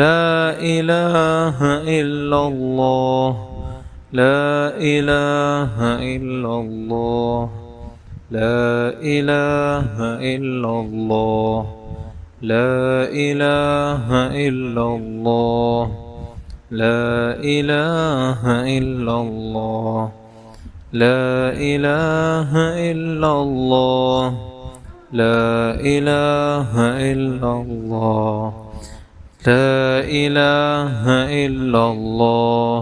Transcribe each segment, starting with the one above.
لا إله إلا الله لا إله إلا الله لا إله إلا الله لا إله إلا الله لا إله إلا الله لا إله إلا الله لا إله إلا الله لا إله إلا الله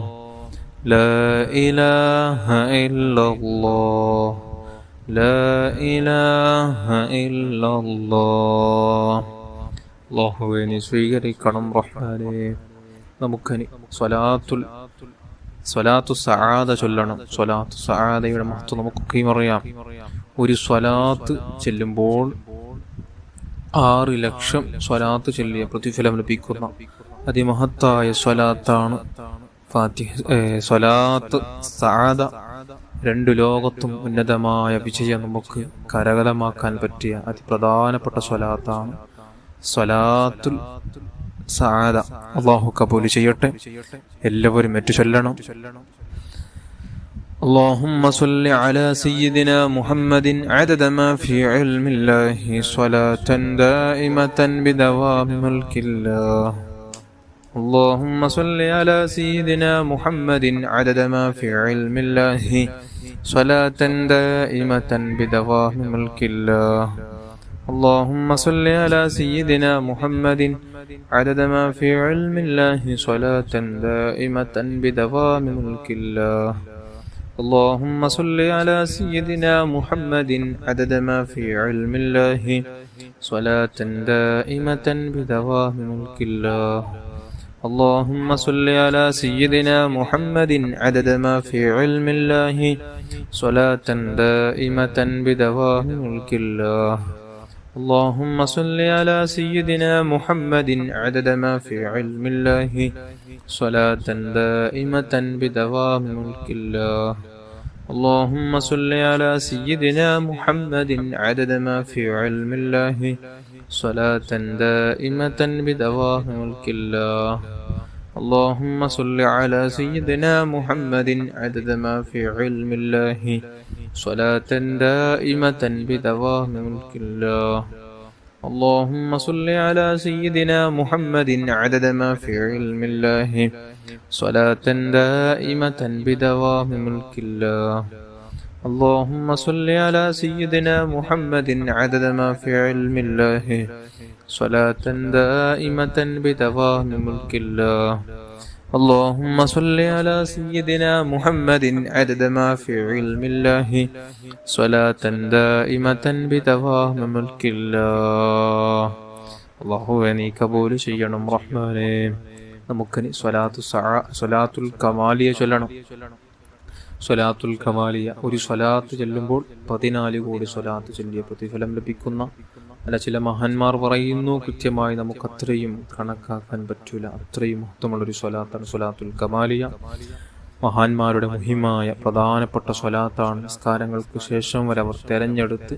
لا إله إلا الله لا إله إلا الله. അല്ലാഹുവേ നീ സ്വീകരിക്കണം റഹ്മാനേ. നമുക്കനി സ്വലാത്തു സആദ ചൊല്ലണം. സ്വലാത്തു സആദയുടെ മഹത്വം നമുക്കൊക്കെയും അറിയാം. ഒരു സ്വലാത്ത് ചെല്ലുമ്പോൾ 6 ലക്ഷം സ്വലാത്ത് ചൊല്ലിയ പ്രതിഫലം ലഭിക്കുന്ന അതിമഹത്തായ സ്വലാത്താണ് സ്വലാത്ത് സആദ. 2 ലോകത്തും ഉന്നതമായ വിജയം നമുക്ക് കരകതമാക്കാൻ പറ്റിയ അതിപ്രധാനപ്പെട്ട സ്വലാത്താണ് സ്വലാത്തുൽ സആദ. അല്ലാഹു കബൂൽ ചെയ്യട്ടെ. എല്ലാവരും ചൊല്ലണം. اللهم صل على سيدنا محمد عدد ما في علم الله صلاة دائمة بدوام ملك الله. اللهم صل على سيدنا محمد عدد ما في علم الله صلاة دائمة بدوام ملك الله. اللهم صل على سيدنا محمد عدد ما في علم الله صلاة دائمة بدوام ملك الله. اللهم صل على سيدنا محمد عدد ما في علم الله صلاة دائمة بدوام ملك الله. اللهم صل على سيدنا محمد عدد ما في علم الله صلاة دائمة بدوام ملك الله. اللهم صل على سيدنا محمد عدد ما في علم الله صلاة دائمة بدوام ملك الله. اللهم صل على سيدنا محمد عدد ما في علم الله صلاة دائمة بدوام ملك الله. اللهم صل على سيدنا محمد عدد ما في علم الله صلاة دائمة بدوام ملك الله. اللهم صل على سيدنا محمد عدد ما في علم الله صلاة دائمة بدوام ملك الله. اللهم صل على سيدنا محمد عدد ما في علم الله صلاة دائمة بدوام ملك الله. اللهم صل على سيدنا محمد عدد ما في علم الله صلاة دائمة بدوام ملك الله. അല്ലാഹുവേ നീ കബൂൽ ചെയ്യണം റഹ്മാനേ. നമുക്കിനി സ്വലാത്തുൽ കമാലിയ ചൊല്ലണം. സ്വലാത്തുൽ കമാലിയ ഒരു സ്വലാത്ത് ചൊല്ലുമ്പോൾ 14 കോടി സ്വലാത്ത് ചൊല്ലിയ പ്രതിഫലം ലഭിക്കുന്ന ചില മഹാന്മാർ പറയുന്നു. കൃത്യമായി നമുക്ക് അത്രയും കണക്കാക്കാൻ പറ്റൂല. അത്രയും മഹത്വമുള്ളൊരു സ്വലാത്താണ് സ്വലാത്തുൽ കമാലിയ. മഹാന്മാരുടെ മുഹിമായ പ്രധാനപ്പെട്ട സ്വലാത്താണ്. നിസ്കാരങ്ങൾക്ക് ശേഷം വരെ അവർ തെരഞ്ഞെടുത്ത്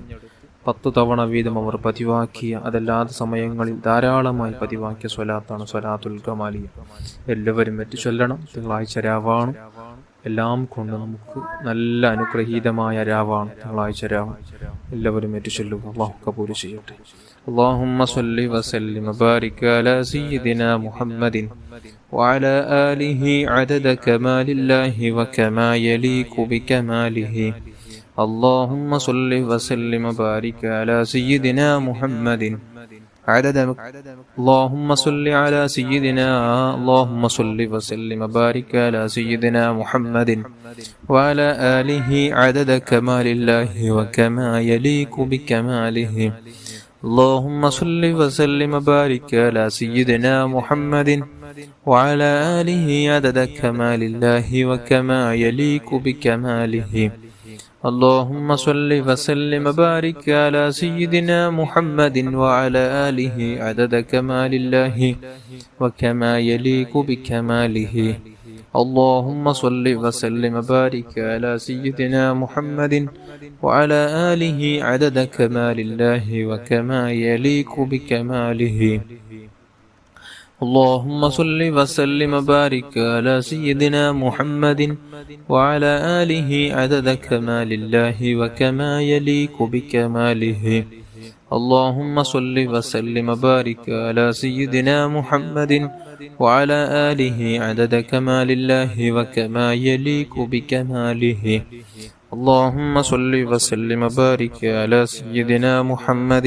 10 തവണ വീതം അവർ പതിവാക്കിയ, അതല്ലാത്ത സമയങ്ങളിൽ ധാരാളമായി പതിവാക്കിയ സ്വലാത്താണ് സ്വലാത്തുൽ കമാലിയ. എല്ലാവരും ചൊല്ലണം. തിങ്കളാഴ്ച രാവാണ്. എല്ലാം കൊണ്ട് നമുക്ക് നല്ല അനുഗ്രഹീതമായ രാവാണ് തിങ്കളാഴ്ച രാവ്. എല്ലാവരും ചൊല്ലുക. അല്ലാഹു കബൂൽ ചെയ്യട്ടെ. اللهم صل وسلم وبارك على سيدنا محمد وعلى آله عدد كمال الله وكما يليق بكماله. اللهم صل وسلم وبارك على سيدنا محمد اللهم صل على سيدنا اللهم صل وسلم وبارك على سيدنا محمد وعلى آله عدد كمال الله وكما يليق بكماله. اللهم صل وسلم وبارك على سيدنا محمد وعلى آله عدد كمال الله وكما يليق بكماله. اللهم صل وسلم وبارك على سيدنا محمد وعلى آله عدد كمال الله وكما يليق بكماله. اللهم صل وسلم وبارك على سيدنا محمد وعلى آله عدد كمال الله وكما يليق بكماله. اللهم صل وسلم وبارك على سيدنا محمد وعلى آله عدد كمال الله وكما يليق بكماله. اللهم صل وسلم وبارك على سيدنا محمد وعلى آله عدد كمال الله وكما يليق بكماله. اللهم صل وسلم وبارك على سيدنا محمد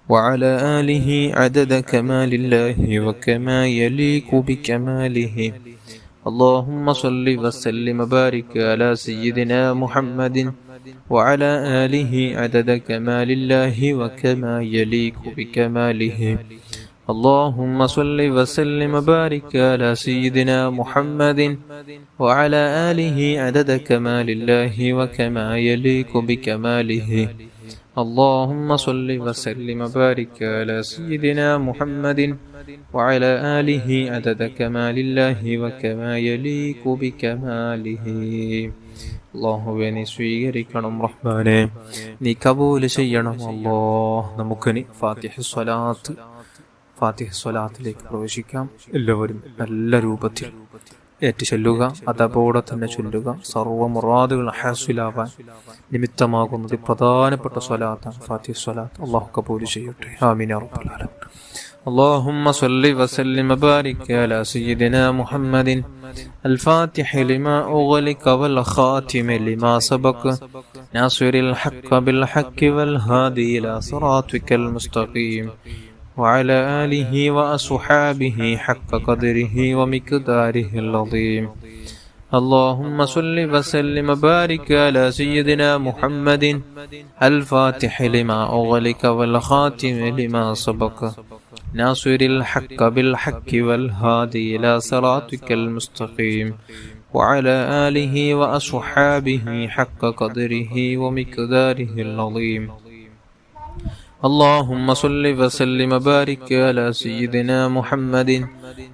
وعلى آله عدد كمال الله وكما يليق بكماله. اللهم صل وسلم وبارك على سيدنا محمد وعلى آله عدد كمال الله وكما يليق بكماله. اللهم صل وسلم وبارك على سيدنا محمد وعلى آله عدد كمال الله وكما يليق بكماله. اللهم صل وسلم وبارك على سيدنا محمد وعلى آله عدد كمال الله وكما يليق بكماله. അള്ളാഹുവേ നീ സ്വീകരിക്കണം റഹ്മാനെ, നീ കബൂൽ ചെയ്യണം അല്ലാഹ്. നമുക്കിനി ഫാത്തിഹ സ്വലാത്തിലേക്ക് പ്രവേശിക്കാം. എല്ലാവരും നല്ല രൂപത്തിൽ ഏറ്റു ചൊല്ലുക, അതപോടെ തന്നെ ചൊല്ലുക. സർവ്വ മുറാദുകൾ ഹാസിലാവാൻ നിമിത്തമാകുന്നത് പ്രധാനപ്പെട്ട സ്വലാത്താണ് ഫാത്തിഹ സ്വലാത്ത്. അള്ളാഹു കബൂൽ ചെയ്യട്ടെ. ആമീൻ യാ റബ്ബൽ ആലമീൻ. اللهم صل وسلم وبارك على سيدنا محمد الفاتح لما أغلق والخاتم لما سبق ناصر الحق بالحق والهادي إلى صراطك المستقيم وعلى آله وأصحابه حق قدره ومقداره العظيم. اللهم صل وسلم وبارك على سيدنا محمد الفاتح لما أغلق والخاتم لما سبق ناصر الحق بالحق والهادي إلى صراطك المستقيم وعلى آله وأصحابه حق قدره ومقداره العظيم. اللهم صل وسلم وبارك على سيدنا محمد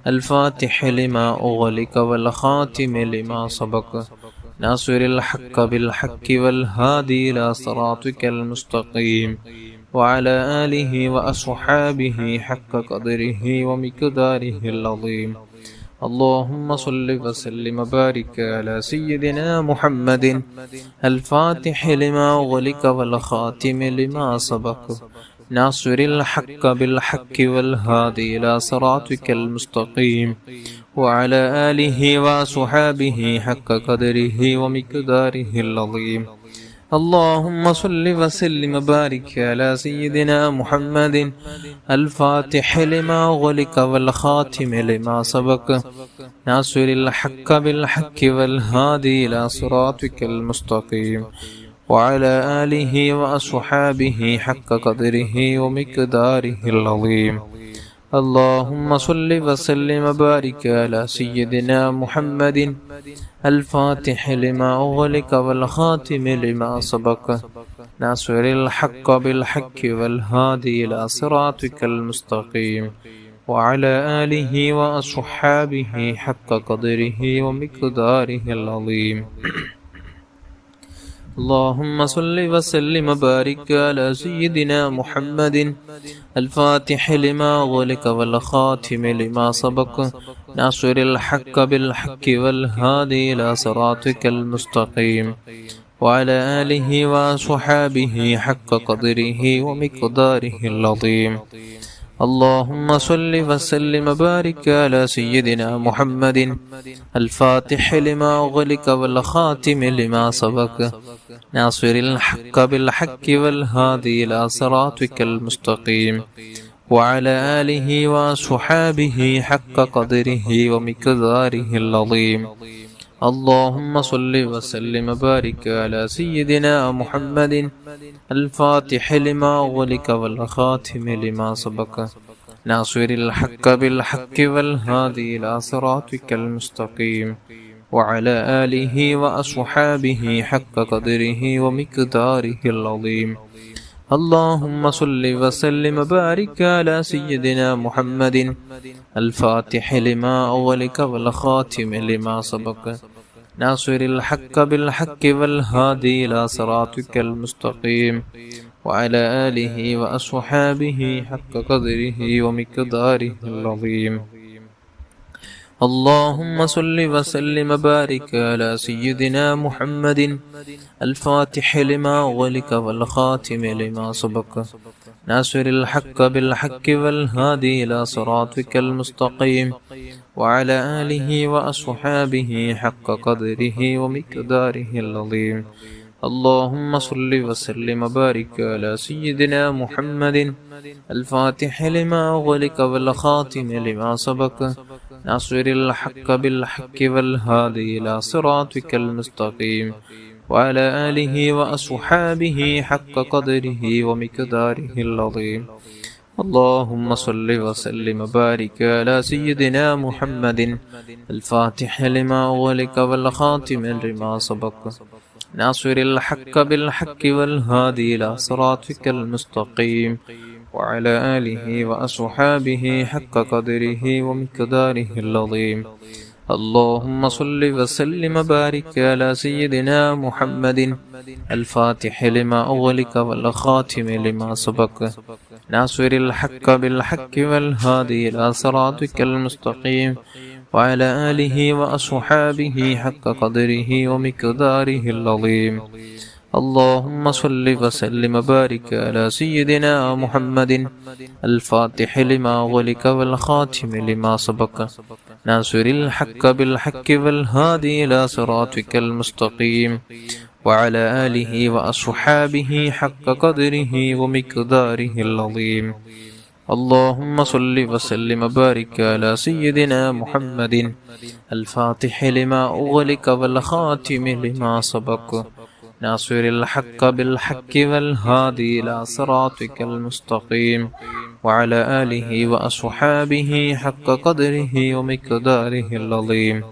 الفاتح لما أغلق والخاتم لما سبق ناصر الحق بالحق والهادي إلى صراطك المستقيم وعلى آله وأصحابه حق قدره ومقداره العظيم. اللهم صل وسلم وبارك على سيدنا محمد الفاتح لما أغلق والخاتم لما سبق ناصر الحق بالحق والهادي إلى صراطك المستقيم وعلى آله وأصحابه حق قدره ومقداره العظيم. اللهم صل وسلم وبارك على سيدنا محمد الفاتح لما أغلق والخاتم لما سبق ناصر الحق بالحق والهادي إلى صراطك المستقيم وعلى آله وأصحابه حق قدره ومقداره العظيم. اللهم صل وسلم وبارك على سيدنا محمد الفاتح لما أغلق والخاتم لما سبق ناصر الحق بالحق والهادي إلى صراطك المستقيم وعلى آله وأصحابه حق قدره ومقداره العظيم. اللهم صل وسلم وبارك على سيدنا محمد الفاتح لما أغلق والخاتم لما سبق ناصر الحق بالحق والهادي إلى صراطك المستقيم وعلى آله وصحابه حق قدره ومقداره العظيم. اللهم صل وسلم وبارك على سيدنا محمد الفاتح لما أغلق والخاتم لما سبق ناصر الحق بالحق والهادي إلى صراطك المستقيم وعلى آله وصحابه حق قدره ومقداره العظيم. اللهم صل وسلم وبارك على سيدنا محمد الفاتح لما أغلق والخاتم لما سبق ناصر الحق بالحق والهادي إلى صراطك المستقيم وعلى آله وأصحابه حق قدره ومقداره العظيم. اللهم صل وسلم وبارك على سيدنا محمد الفاتح لما أغلق والخاتم لما سبق ناصر الحق بالحق والهادي إلى صراطك المستقيم وعلى آله وأصحابه حق قدره ومقداره العظيم. اللهم صل وسلم وبارك على سيدنا محمد الفاتح لما أغلق والخاتم لما سبق ناصر الحق بالحق والهادي إلى صراطك المستقيم وعلى آله وأصحابه حق قدره ومقداره العظيم. اللهم صل وسلم وبارك على سيدنا محمد الفاتح لما أغلق والخاتم لما سبق ناصر الحق بالحق والهادي إلى صراطك المستقيم وعلى آله وأصحابه حق قدره ومقداره العظيم. اللهم صل وسلم وبارك على سيدنا محمد الفاتح لما أغلق والخاتم لما سبق ناصر الحق بالحق والهادي إلى صراطك المستقيم وعلى آله وأصحابه حق قدره ومقداره العظيم. اللهم صل وسلم وبارك على سيدنا محمد الفاتح لما أغلق والخاتم لما سبق ناصر الحق بالحق والهادي إلى صراطك المستقيم وعلى آله وأصحابه حق قدره ومقداره العظيم. اللهم صل وسلم وبارك على سيدنا محمد الفاتح لما أغلق والخاتم لما سبق ناصر الحق بالحق والهادي إلى صراطك المستقيم وعلى آله وأصحابه حق قدره ومقداره العظيم. اللهم صل وسلم وبارك على سيدنا محمد الفاتح لما أغلق والخاتم لما سبق ناصر الحق بالحق والهادي إلى صراطك المستقيم وعلى آله وأصحابه حق قدره ومقداره العظيم.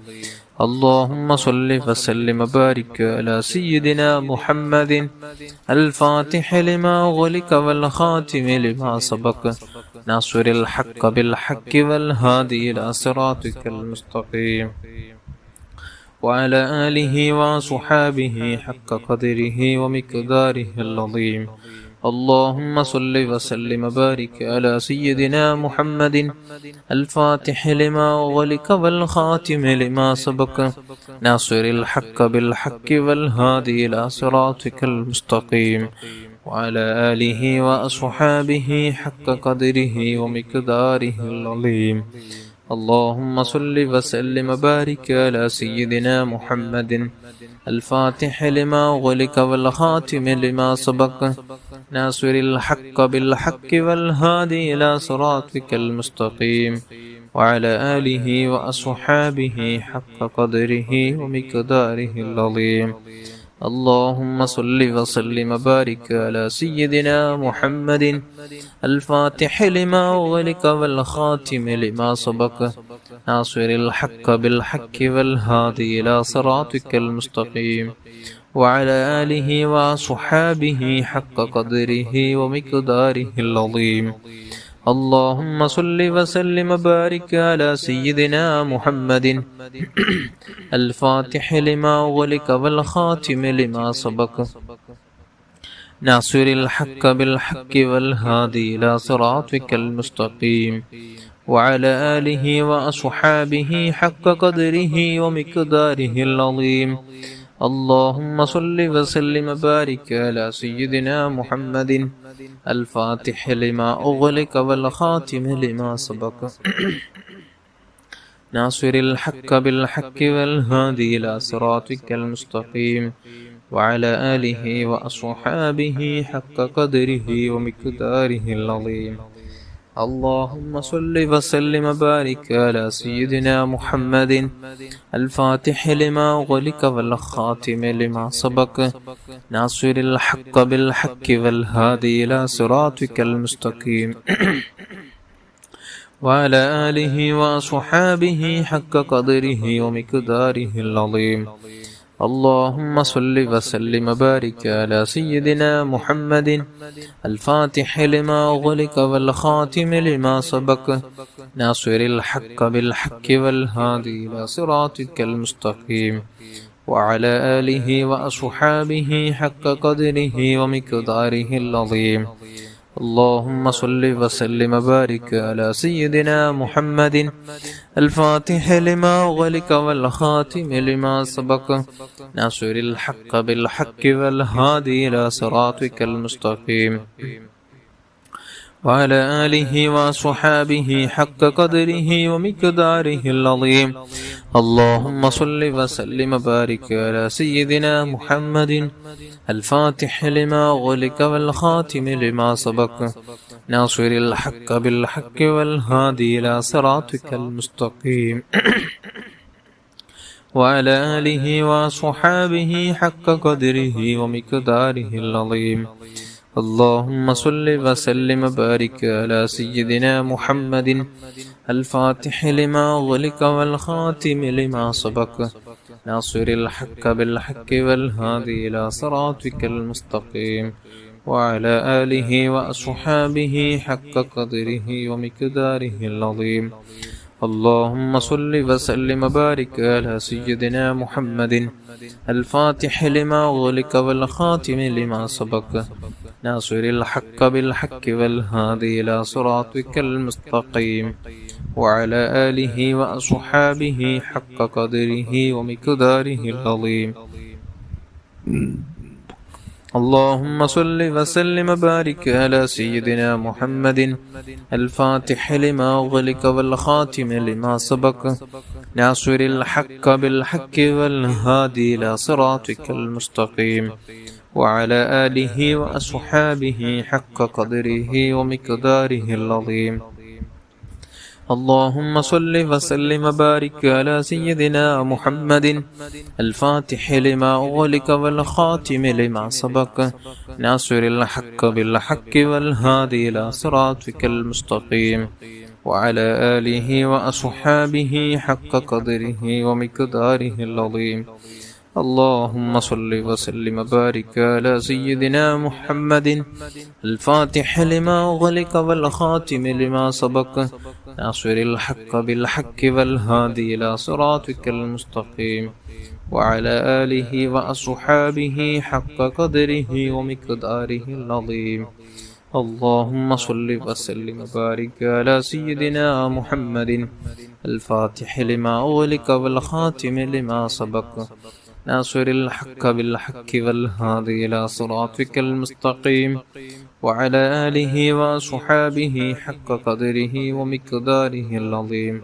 اللهم صل وسلم وبارك على سيدنا محمد الفاتح لما أغلق والخاتم لما سبق ناصر الحق بالحق والهادي إلى صراطك المستقيم وعلى آله وصحابه حق قدره ومقداره العظيم. اللهم صل وسلم وبارك على سيدنا محمد الفاتح لما أغلق والخاتم لما سبق ناصر الحق بالحق والهادي إلى صراطك المستقيم وعلى آله وأصحابه حق قدره ومقداره العظيم. اللهم صل وسلم وبارك على سيدنا محمد الفاتح لما أغلق والخاتم لما سبق ناصر الحق بالحق والهادي إلى صراطك المستقيم وعلى آله وأصحابه حق قدره ومقداره العظيم. اللهم صل وسلم وبارك على سيدنا محمد الفاتح لما أغلق والخاتم لما سبق ناصر الحق بالحق والهادي إلى صراطك المستقيم وعلى آله وصحابه حق قدره ومقداره العظيم. اللهم صل وسلم وبارك على سيدنا محمد الفاتح لما أغلق والخاتم لما سبق ناصر الحق بالحق والهادي إلى صراطك المستقيم وعلى آله وأصحابه حق قدره ومقداره العظيم. اللهم صل وسلم وبارك على سيدنا محمد الفاتح لما أغلق والخاتم لما سبق ناصر الحق بالحق والهادي إلى صراطك المستقيم وعلى آله وأصحابه حق قدره ومقداره العظيم. اللهم صل وسلم وبارك على سيدنا محمد الفاتح لما أغلق والخاتم لما سبق ناصر الحق بالحق والهادي إلى صراطك المستقيم وعلى آله وأصحابه حق قدره ومقداره العظيم. اللهم صل وسلم وبارك على سيدنا محمد الفاتح لما أغلق والخاتم لما سبق ناصر الحق بالحق والهادي إلى صراطك المستقيم وعلى آله وأصحابه حق قدره ومقداره العظيم. اللهم صل وسلم وبارك على سيدنا محمد الفاتح لما أغلق والخاتم لما سبق ناصر الحق بالحق والهادي إلى صراطك المستقيم وعلى آله وصحابه حق قدره ومقداره العظيم. اللهم صل وسلم وبارك على سيدنا محمد الفاتح لما أغلق والخاتم لما سبق ناصر الحق بالحق والهادي إلى صراطك المستقيم وعلى آله وصحابه حق قدره ومقداره العظيم. اللهم صل وسلم وبارك على سيدنا محمد الفاتح لما أغلق والخاتم لما سبق ناصر الحق بالحق والهادي إلى صراطك المستقيم وعلى آله وأصحابه حق قدره ومقداره العظيم. اللهم صل وسلم وبارك على سيدنا محمد الفاتح لما أغلق والخاتم لما سبق ناصر الحق بالحق والهادي إلى صراطك المستقيم وعلى آله وأصحابه حق قدره ومقداره العظيم. اللهم صل وسلم وبارك على سيدنا محمد الفاتح لما أغلق والخاتم لما سبق ناصر الحق بالحق والهادي إلى صراطك المستقيم وعلى آله وأصحابه حق قدره ومقداره العظيم. اللهم صل وسلم وبارك على سيدنا محمد الفاتح لما أغلق والخاتم لما سبق ناصر الحق بالحق والهادي إلى صراطك المستقيم وعلى آله وأصحابه حق قدره ومقداره العظيم. اللهم صل وسلم وبارك على سيدنا محمد الفاتح لما أغلق والخاتم لما سبق ناصر الحق بالحق والهادي إلى صراطك المستقيم وعلى آله وأصحابه حق قدره ومقداره العظيم. اللهم صل وسلم وبارك على سيدنا محمد الفاتح لما أغلق والخاتم لما سبق ناصر الحق بالحق والهادي إلى صراطك المستقيم وعلى آله وصحابه حق قدره ومقداره العظيم.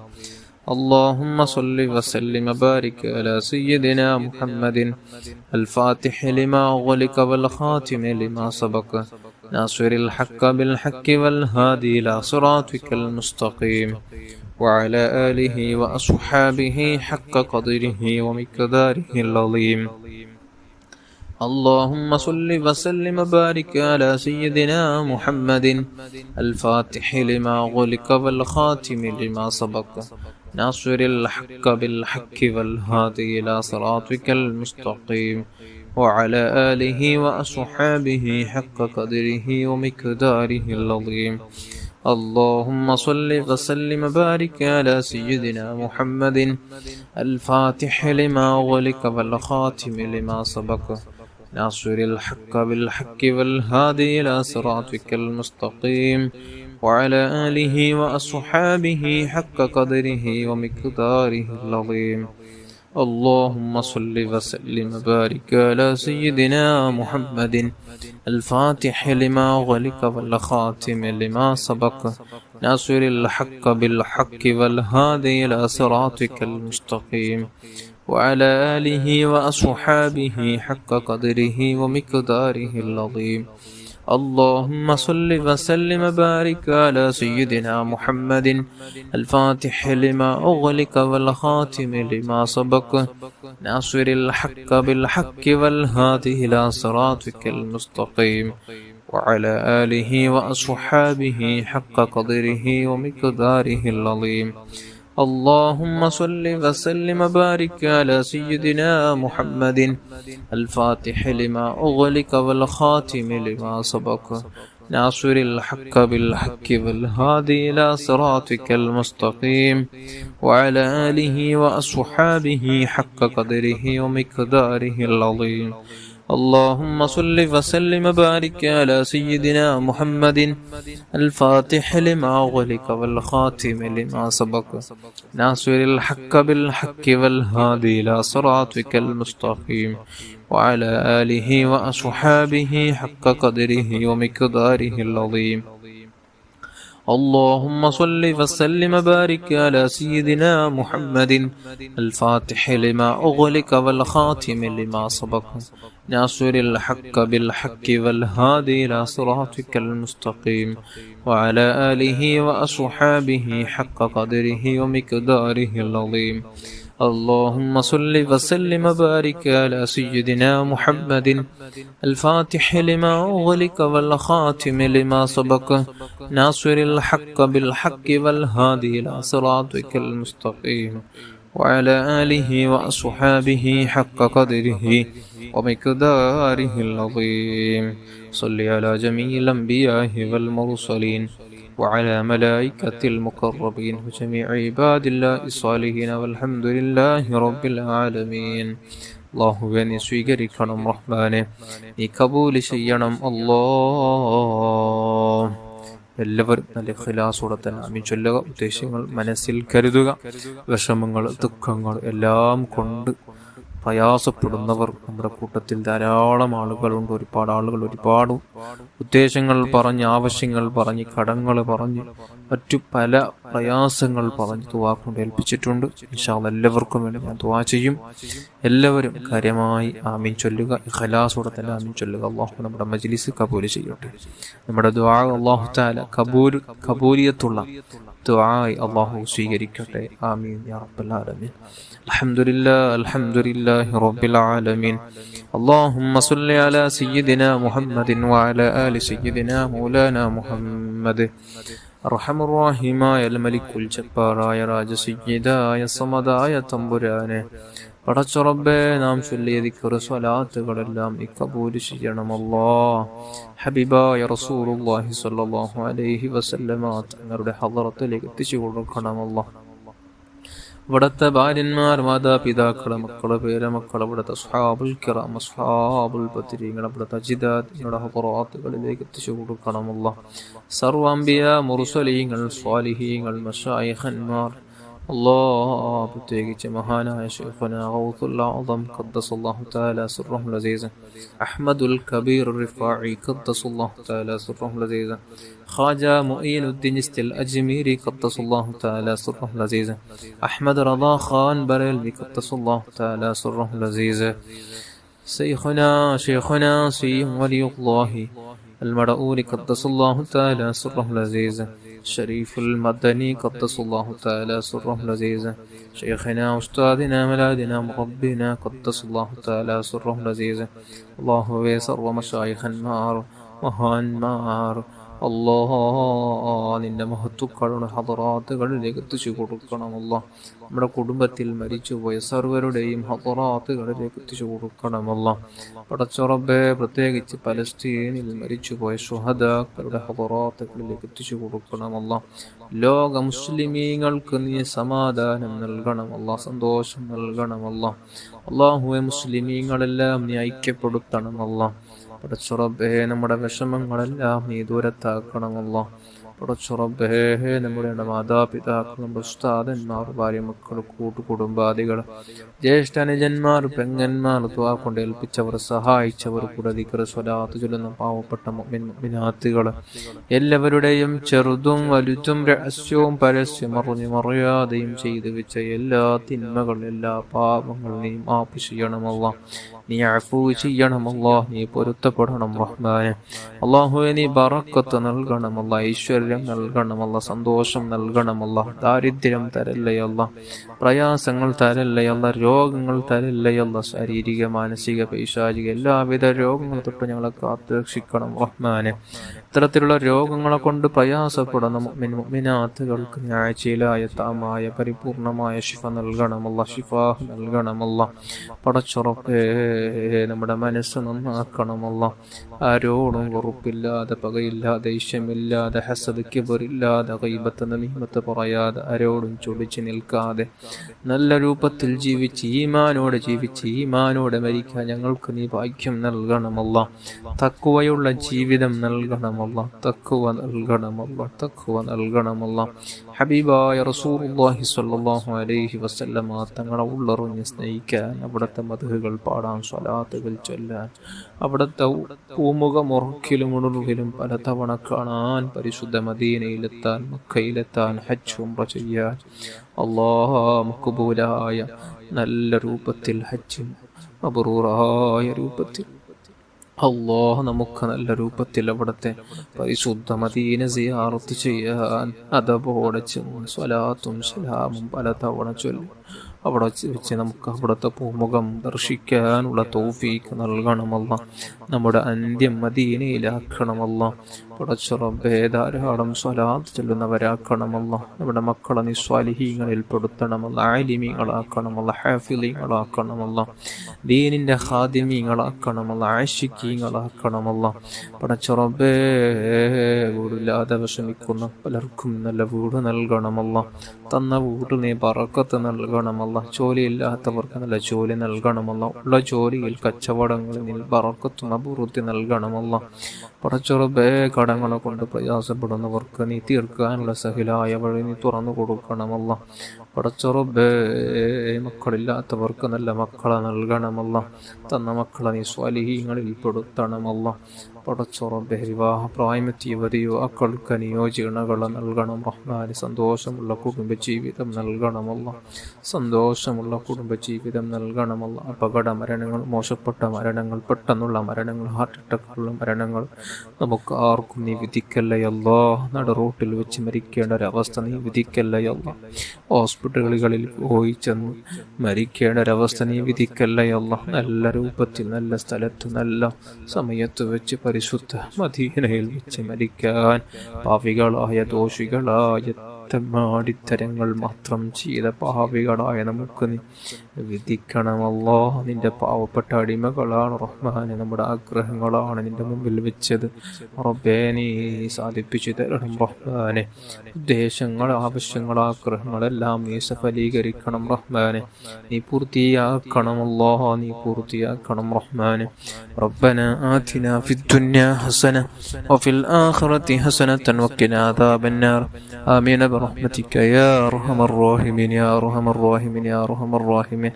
اللهم صل وسلم وبارك على سيدنا محمد الفاتح لما أغلق والخاتم لما سبق ناصر الحق بالحق والهادي إلى صراطك المستقيم وعلى آله وأصحابه حق قدره ومقداره العظيم. اللهم صل وسلم وبارك على سيدنا محمد الفاتح لما أغلق والخاتم لما سبق ناصر الحق بالحق والهادي إلى صراطك المستقيم وعلى آله وأصحابه حق قدره ومقداره العظيم. اللهم صل وسلم وبارك على سيدنا محمد الفاتح لما أغلق والخاتم لما سبق ناصر الحق بالحق والهادي إلى صراطك المستقيم وعلى آله وأصحابه حق قدره ومقداره العظيم. اللهم صل وسلم وبارك على سيدنا محمد الفاتح لما أغلق والخاتم لما سبق ناصر الحق بالحق والهادي إلى صراطك المستقيم وعلى آله وأصحابه حق قدره ومقداره العظيم. اللهم صل وسلم وبارك على سيدنا محمد الفاتح لما أغلق والخاتم لما سبق ناصر الحق بالحق والهادي إلى صراطك المستقيم وعلى آله وأصحابه حق قدره ومقداره العظيم. اللهم صل وسلم وبارك على سيدنا محمد الفاتح لما أغلق والخاتم لما سبق ناصر الحق بالحق والهادي إلى صراطك المستقيم وعلى آله وأصحابه حق قدره ومقداره العظيم. اللهم صل وسلم وبارك على سيدنا محمد الفاتح لما أغلق والخاتم لما سبق ناصر الحق بالحق والهادي إلى صراطك المستقيم وعلى آله وأصحابه حق قدره ومقداره العظيم. اللهم صل وسلم وبارك على سيدنا محمد الفاتح لما أغلق والخاتم لما سبق ناصر الحق بالحق والهادي إلى صراطك المستقيم وعلى آله وأصحابه حق قدره ومقداره العظيم. اللهم صل وسلم وبارك على سيدنا محمد الفاتح لما أغلق والخاتم لما سبق ناصر الحق بالحق والهادي إلى صراطك المستقيم وعلى آله وأصحابه حق قدره ومقداره العظيم. صل على جميع الأنبياء والمرسلين وعلى ملائكة المقربين وجميع عباد الله الصالحين والحمد لله رب العالمين. അല്ലാഹുവേ നീ സ്വീകരിക്കണം റഹ്മാനെ, നീ കബൂൽ ചെയ്യണം അല്ലാഹ്. എല്ലാവരും നല്ല ഇഖ്ലാസോടെ തന്നെ ആമീൻ ചൊല്ലുക. ഉദ്ദേശങ്ങൾ മനസ്സിൽ കരുതുക. വിഷമങ്ങൾ ദുഃഖങ്ങൾ എല്ലാം കൊണ്ട് പ്രയാസപ്പെടുന്നവർ നമ്മുടെ കൂട്ടത്തിൽ ധാരാളം ആളുകളുണ്ട്. ഒരുപാട് ആളുകൾ ഒരുപാട് ഉദ്ദേശങ്ങൾ പറഞ്ഞ്, ആവശ്യങ്ങൾ പറഞ്ഞ്, കടങ്ങൾ പറഞ്ഞ്, മറ്റു പല പ്രയാസങ്ങൾ പറഞ്ഞ് ദുആ കൊണ്ട് ഏൽപ്പിച്ചിട്ടുണ്ട്. ഇൻഷാ അല്ലാഹ് എല്ലാവർക്കും വേണ്ടി ഞാൻ ദുആ ചെയ്യും. എല്ലാവരും കാര്യമായി ആമീൻ ചൊല്ലുക. ഇഖ്ലാസോടെ തന്നെ ആമീൻ ചൊല്ലുക. അല്ലാഹു നമ്മുടെ മജ്ലിസ് കബൂൽ ചെയ്യട്ടെ. നമ്മുടെ ദുആ അല്ലാഹു തആല കബൂലിയത്തുള്ള ദുആയി അല്ലാഹു സ്വീകരിക്കട്ടെ. ആമീൻ യാ റബ്ബൽ ആലമീൻ. അൽഹംദുലില്ലാഹി റബ്ബിൽ ആലമീൻ. اللهم صل على سيدنا محمد وعلى آل سيدنا مولانا محمد. അർഹമുർ-റഹീമായ മലിക്കുൽ ജബ്ബാറായ രാജസയ്യിദായ സമദായ തമ്പുരാനെ, പടച്ച റബ്ബേ, നാം ചൊല്ലിയ ദിക്ർ സ്വലാത്തുകളെല്ലാം നീ കബൂൽ ചെയ്യണം അല്ലാഹ്. ഹബീബായ റസൂലുള്ളാഹി സ്വല്ലല്ലാഹു അലൈഹി വസല്ലമ തങ്ങളുടെ ഹളറത്തിലേക്ക് എത്തിച്ചു കൊടുക്കണം അല്ലാഹ്. ഇവിടുത്തെ ഭാര്യന്മാർ, മാതാപിതാക്കള്, മക്കള്, പേരമക്കള്, ഇവിടുത്തെ അസ്ഹാബുൽ കിറാം, അസ്ഹാബുൽ ബദ്രീങ്ങൾ, ഇവിടുത്തെ അജിദാത്തിന്റെ ഹളറാത്തുകളിലേക്ക് എത്തിച്ചു കൊടുക്കണം അല്ലാഹ്. സർവ്വ അംബിയാ, മുർസലീങ്ങൾ, സ്വാലിഹീങ്ങൾ, മശായിഖന്മാർ അല്ലാഹ്, പ്രത്യേകിച്ച് മഹാനായ ശൈഖുനാ ഗൗസുൽ അഅ്സം ഖദ്ദസല്ലാഹു തആല സിർറഹുൽ അസീസ്, അഹ്മദുൽ കബീർ റിഫാഇ ഖദ്ദസല്ലാഹു തആല സിർറഹുൽ അസീസ്, ഖാജ മുഈനുദ്ദീൻ ഇസ്തിൽ അജ്മീരി ഖദ്ദസല്ലാഹു തആല സിർറഹുൽ അസീസ്, അഹ്മദ് റദാ ഖാൻ ബറേൽവി ഖദ്ദസല്ലാഹു തആല സിർറഹുൽ അസീസ്, ശൈഖുനാ സയ്യിദ് വലിയുല്ലാഹി المرؤول قدس الله تعالى سره العزيز، شريف المدني قدس الله تعالى سره العزيز، شيخنا أستاذنا ملادنا مربنا قدس الله تعالى سره العزيز. الله ويسر ومشايخ النار وهان النار അല്ലാഹ്, നിന്റെ മഹത്വക്കളുടെ ഹദറാത്തുകളിലേക്ക് എത്തിച്ചു കൊടുക്കണം അല്ലാഹ്. നമ്മുടെ കുടുംബത്തിൽ മരിച്ചുപോയ സർവരുടെയും ഹദറാത്തുകളിലേക്ക് എത്തിച്ചു കൊടുക്കണം അല്ലാഹ്. പടച്ച റബ്ബേ, പ്രത്യേകിച്ച് പലസ്തീനിൽ മരിച്ചുപോയ ശുഹദാക്കളുടെ ഹദറാത്തുകളിലേക്ക് എത്തിച്ചു കൊടുക്കണം അല്ലാഹ്. ലോക മുസ്ലിമീങ്ങൾക്ക് നീ സമാധാനം നൽകണം അല്ലാഹ്, സന്തോഷം നൽകണം അല്ലാഹ്. അല്ലാഹുവേ, മുസ്ലിമീങ്ങളെല്ലാം നീ ഐക്യപ്പെടുത്തണം അല്ലാഹ്. പടച്ച റബ്ബേ, നമ്മുടെ വിഷമങ്ങളെല്ലാം നീ ദൂരത്താക്കണമല്ലോ. പടച്ച റബ്ബേ, നമ്മുടെ മാതാപിതാക്കൾ, നമ്മുടെ ഉസ്താദന്മാർ, ഭാര്യ, മക്കൾ, കൂട്ടുകുടുംബാദികൾ, ജ്യേഷ്ഠനുജന്മാർ, പെങ്ങന്മാർ, ദുആ കൊണ്ട് ഏൽപ്പിച്ചവർ, സഹായിച്ചവർ, കൂടെ ദിക്ർ സ്വലാത്ത് ചൊല്ലുന്ന പാവപ്പെട്ട മുഅ്മിനാത്തുകൾ, എല്ലാവരുടെയും ചെറുതും വലുതും രഹസ്യവും പരസ്യം അറിഞ്ഞും അറിയാതെയും ചെയ്തു വെച്ച എല്ലാ തിന്മകൾ, എല്ലാ പാപങ്ങളും നീ മാപ്പ് ചെയ്യണമല്ലോ. നീ അഫൂ ചെയ്യണമല്ലോ. നീ പൊരുത്തപ്പെടണം റഹ്മാനെ. അല്ലാഹുവേ, നീ ബറക്കത്ത് നൽകണമല്ല, ഐശ്വര്യം നൽകണമല്ല, സന്തോഷം നൽകണമല്ല. ദാരിദ്ര്യം തരല്ലയല്ല, പ്രയാസങ്ങൾ തരല്ലയല്ല, രോഗങ്ങൾ തരല്ലയല്ല. ശാരീരിക, മാനസിക, പൈശാചിക എല്ലാവിധ രോഗങ്ങൾ തൊട്ട് ഞങ്ങളെ കാത്തുരക്ഷിക്കണം റഹ്മാനെ. അത്തരത്തിലുള്ള രോഗങ്ങളെ കൊണ്ട് പ്രയാസപ്പെടുന്ന മുഅ്മിനാത്തുകൾക്ക് ആജിലായ താമായ പരിപൂർണമായ ശിഫ നൽകണമല്ല, ശിഫാ നൽകണമല്ല. പടച്ചുറപ്പേ നമ്മുടെ മനസ്സ് നന്നാക്കണമല്ല. ആരോടും വെറുപ്പില്ലാതെ, പകയില്ലാതെ, ഇഷ്ടമില്ലാതെ, ഹസദ് കിബറില്ലാതെ, ഗീബത്ത് നമീമത്ത് പറയാതെ, ആരോടും ചൊടിച്ചു നിൽക്കാതെ നല്ല രൂപത്തിൽ ജീവിച്ച് ഈമാനോടെ മരിക്കാൻ ഞങ്ങൾക്ക് നീ ഭാഗ്യം നൽകണമല്ല. തഖ്വയുള്ള ജീവിതം നൽകണമല്ല, തഖ്വ നൽകണമല്ല. ഹബീബായ റസൂലുള്ളാഹി സ്വല്ലല്ലാഹു അലൈഹി വസല്ലമ തങ്ങളെ ഉള്ളറിഞ്ഞ് സ്നേഹിക്കാൻ, അവിടുത്തെ മദ്ഹുകൾ പാടാൻ, സ്വലാത്തുകൾ ചൊല്ലാൻ, അവിടുത്തെ പൂമുഖമുറക്കിലും ഉണർവിലും പലതവണ കാണാൻ, പരിശുദ്ധ മദീനയിലെത്താൻ, മക്കയിലെത്താൻ, ഹജ്ജ് ഉംറ ചെയ്യാൻ, അല്ലാഹ് മഖ്ബൂലായ നല്ല രൂപത്തിൽ ഹജ്ജ് മബ്റൂറായ രൂപത്തിൽ അല്ലാഹ് നമുക്ക് നല്ല രൂപത്തിൽ അവിടുത്തെ പരിശുദ്ധ മദീന സിയാറത്ത് ചെയ്യാൻ അതബോടെ ചെന്ന് സ്വലാത്തും സലാമും പലതവണ ചൊല്ലി അവിടെ വെച്ച് നമുക്ക് അവിടുത്തെ പൂമുഖം ദർശിക്കാനുള്ള തൗഫീഖ് നൽകണമല്ല. നമ്മുടെ അന്ത്യം മദീനയിലാക്കണമല്ല. പടച്ചുറബ്ബേ ധാരാളം സ്വലാത്ത് ചൊല്ലുന്നവരാക്കണമല്ല. നമ്മുടെ മക്കളെ നീ സ്വാലിഹീങ്ങളിൽ പെടുത്തണമല്ല, ആലിമീങ്ങളാക്കണമല്ല, ഹാഫിളീങ്ങളാക്കണമല്ല, ദീനിന്റെ ഖാദിമീങ്ങളാക്കണമല്ല, ആശിക്കീങ്ങളാക്കണമല്ല. പടച്ചുറബ്ബേ വീടില്ലാതെ വിഷമിക്കുന്ന പലർക്കും നല്ല വീട് നൽകണമല്ല. തന്ന വീട് നീ ബറക്കത്ത് നൽകണമല്ല. ജോലിയില്ലാത്തവർക്ക് നല്ല ജോലി നൽകണമല്ല. ഉള്ള ജോലിയിൽ കച്ചവടങ്ങളിൽ നീ ബറക്കത്തും അഭിവൃദ്ധി നൽകണമല്ല. പടച്ചുറബേ കടങ്ങളെ കൊണ്ട് പ്രയാസപ്പെടുന്നവർക്ക് നീ തീർക്കാനുള്ള സഹിലായ വഴി നീ തുറന്നു കൊടുക്കണമല്ല. പടച്ചുറബേ മക്കളില്ലാത്തവർക്ക് നല്ല മക്കളെ നൽകണമല്ല. തന്ന മക്കളെ നീ സ്വാലിഹീങ്ങളിൽ പെടുത്തണമല്ല. പടച്ചുറബേ വിവാഹ പ്രായമെത്തിയ യുവാക്കൾക്ക് അനുയോജ്യണകളെ നൽകണം റഹ്മാന്. സന്തോഷമുള്ള കുടുംബജീവിതം നൽകണമല്ല. സന്തോഷമുള്ള കുടുംബജീവിതം നൽകണമല്ല. അപകട മരണങ്ങൾ, മോശപ്പെട്ട മരണങ്ങൾ, പെട്ടെന്നുള്ള മരണങ്ങൾ, ഹാർട്ട് അറ്റാക്കുള്ള മരണങ്ങൾ നമുക്ക് ആർക്കും നീ വിധിക്കല്ലയല്ലോ. നട റോട്ടിൽ വെച്ച് മരിക്കേണ്ട ഒരവസ്ഥ നീ വിധിക്കല്ലയല്ലോ. ഹോസ്പിറ്റലുകളിൽ പോയി ചെന്ന് മരിക്കേണ്ട ഒരവസ്ഥ നീ വിധിക്കല്ലയല്ലോ. നല്ല രൂപത്തിൽ, നല്ല സ്ഥലത്ത്, നല്ല സമയത്ത് വെച്ച് പരിശുദ്ധ മദീനയിൽ വെച്ച് മരിക്കാൻ പാപികളായ, ദോഷികളായ, മാടിത്തരങ്ങൾ മാത്രം ചെയ്ത പാപികളായ നമുക്ക് നീ വിധിക്കണമല്ലോ. നിന്റെ പാവപ്പെട്ട അടിമകളാണ് റഹ്മാനെ, നമ്മുടെ ആഗ്രഹങ്ങളാണ് നിന്റെ മുമ്പിൽ വെച്ചത്. റബ്ബേ നീ സാധിപ്പിച്ചു തരണം റഹ്മാനെ. ഉദ്ദേശങ്ങൾ, ആവശ്യങ്ങൾ, ആഗ്രഹങ്ങളെല്ലാം നീ സഫലീകരിക്കണം റഹ്മാനെ. നീ പൂർത്തിയാക്കണമല്ലോ, നീ പൂർത്തിയാക്കണം റഹ്മാനെ. റബ്ബന ആതിന ഫിദ്ദുനിയ ഹസന വഫിൽ ആഖിറതി ഹസനതൻ വഖിനാ അദാബന്നാർ. ആമീൻ برحمتك يا أرحم الراحمين يا أرحم الراحمين يا أرحم الراحمين.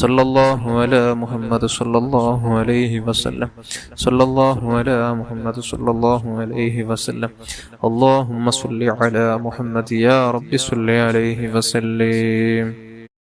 صلى الله على محمد صلى الله عليه وسلم. صلى الله على محمد صلى الله عليه وسلم. اللهم صل على محمد يا رب صل عليه وسلم.